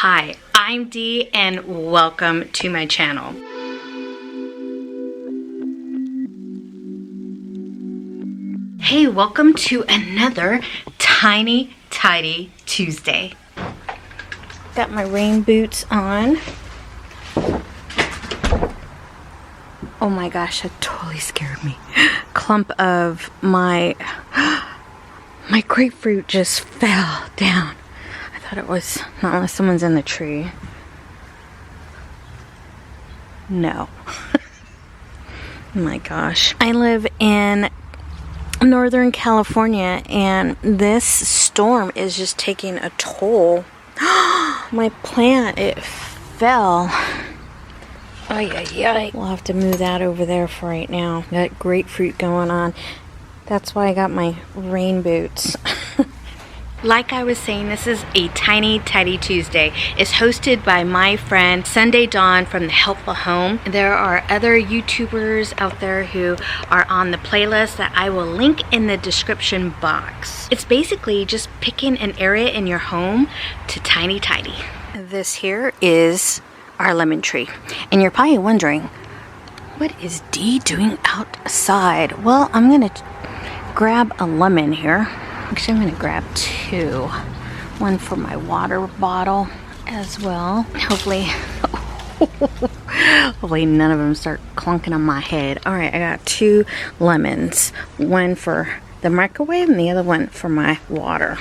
Hi, I'm Dee and welcome to my channel. Hey, welcome to another Tiny Tidy Tuesday. Got my rain boots on. Oh my gosh, that totally scared me. Clump of my grapefruit just fell down. I thought it was, not unless someone's in the tree. No. Oh my gosh. I live in Northern California and this storm is just taking a toll. My plant, it fell. Ay, ay, ay. We'll have to move that over there for right now. Got grapefruit going on. That's why I got my rain boots. Like I was saying, this is a Tiny Tidy Tuesday. It's hosted by my friend Sunday Dawn from the Helpful Home. There are other YouTubers out there who are on the playlist that I will link in the description box. It's basically just picking an area in your home to tiny tidy. This here is our lemon tree. And you're probably wondering, what is Dee doing outside? Well, I'm gonna grab a lemon here. Actually, I'm going to grab two. One for my water bottle as well. Hopefully none of them start clunking on my head. Alright, I got two lemons. One for the microwave and the other one for my water.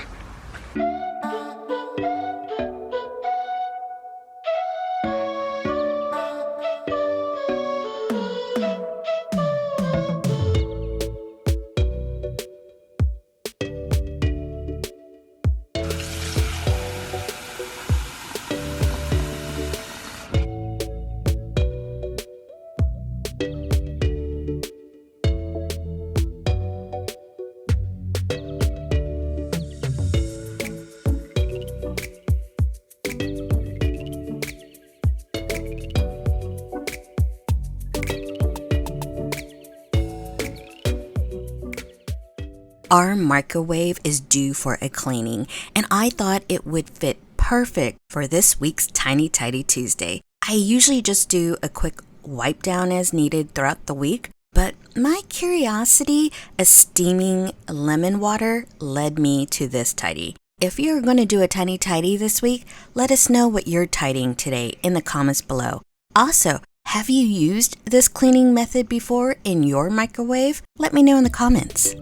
Our microwave is due for a cleaning, and I thought it would fit perfect for this week's Tiny Tidy Tuesday. I usually just do a quick wipe down as needed throughout the week, but my curiosity of steaming lemon water led me to this tidy. If you're going to do a tiny tidy this week, let us know what you're tidying today in the comments below. Also, have you used this cleaning method before in your microwave? Let me know in the comments.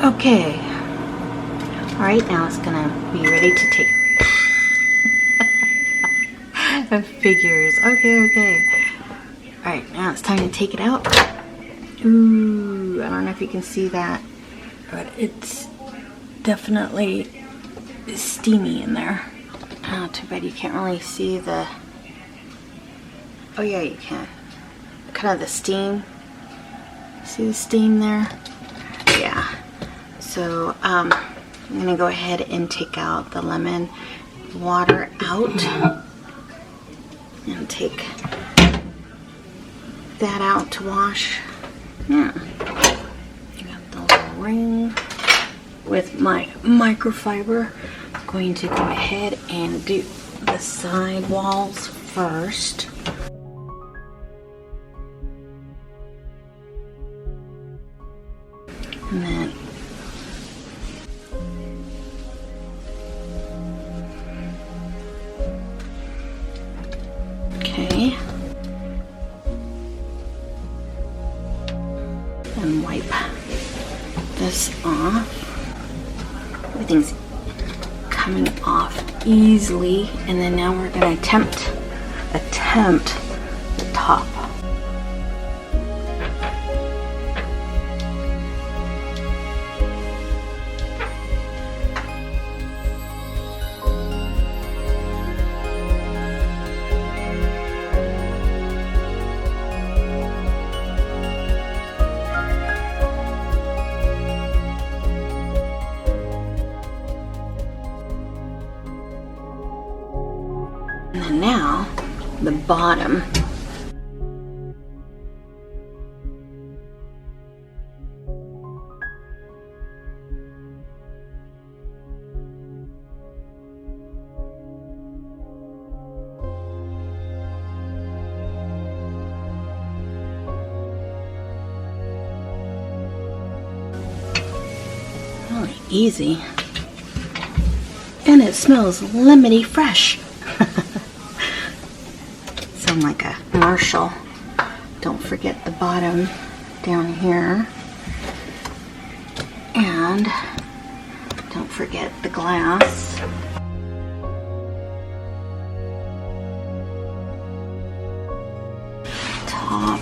Okay. Alright, now it's gonna be ready to take figures. Okay. Alright, now it's time to take it out. Ooh, I don't know if you can see that. but it's definitely steamy in there. Oh, too bad you can't really see the... Oh yeah, you can. Kind of the steam. See the steam there? Yeah. So I'm gonna go ahead and take out the lemon water out and take that out to wash. Yeah. Got the little ring with my microfiber. I'm going to go ahead and do the side walls first. And then okay. And wipe this off. Everything's coming off easily, and then now we're going to attempt the top. And then now, the bottom. Really easy. And it smells lemony fresh. Sound like a commercial. Don't forget the bottom down here. And don't forget the glass. Top.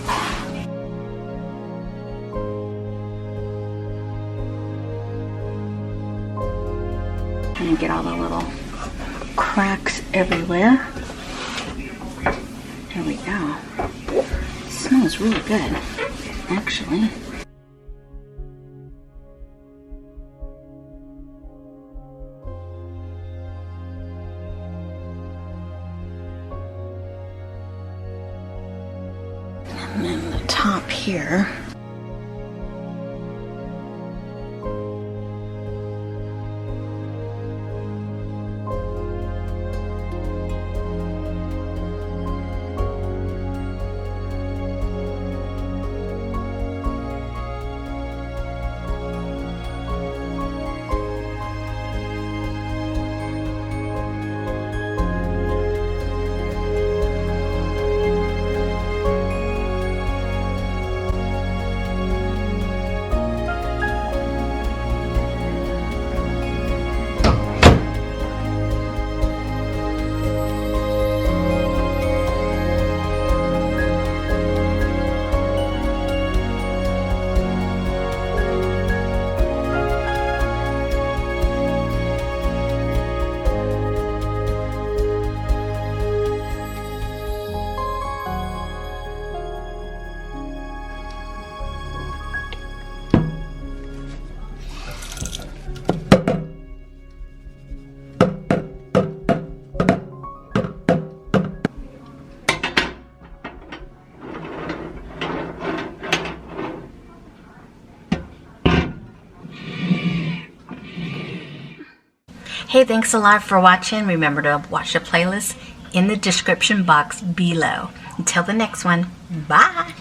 And get all the little cracks everywhere. There we go. It smells really good, actually. And then the top here. Hey, thanks a lot for watching. Remember to watch the playlist in the description box below. Until the next one, bye.